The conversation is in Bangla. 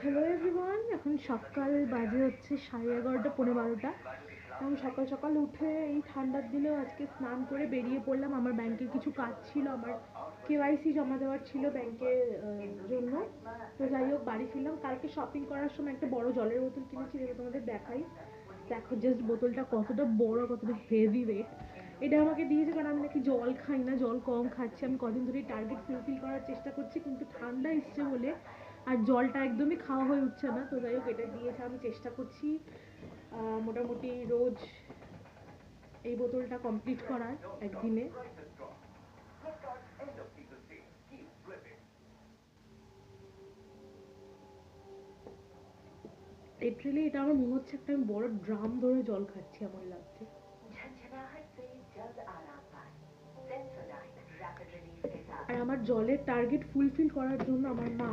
হ্যালো এভরিওয়ান, এখন সকাল বাজে হচ্ছে 11:30 11:15। আমি সকাল সকাল উঠে এই ঠান্ডার দিনেও আজকে স্নান করে বেরিয়ে পড়লাম। আমার ব্যাংকের কিছু কাজ ছিল, আমার কেওয়াইসি জমা দেওয়ার ছিল ব্যাংকের জন্য। তো যাই হোক বাড়ি ফিরলাম। কালকে শপিং করার সময় একটা বড় জলের বোতল কিনেছি, যেটা তোমাদের দেখাই। দেখো জাস্ট বোতলটা কতটা বড়, কতটা হেভি ওয়েট। এটা আমাকে দিয়েছে কারণ আমি নাকি জল খাই না, জল কম খাচ্ছি। আমি কদিন ধরে টার্গেট ফুলফিল করার চেষ্টা করছি, কিন্তু ঠান্ডা এসছে বলে আর জলটা একদমই খাওয়া হয়ে উঠছে না। তো যাই হোক এটা দিয়েছে, আমি চেষ্টা করছি মোটামুটি রোজ এই বোতলটা কমপ্লিট করার একদিনে। লিটারালি এটা আমার মনে হচ্ছে একটা আমি বড় ড্রাম ধরে জল খাচ্ছি এমন লাগছে। আর আমার জলের টার্গেট ফুলফিল করার জন্য আমার মা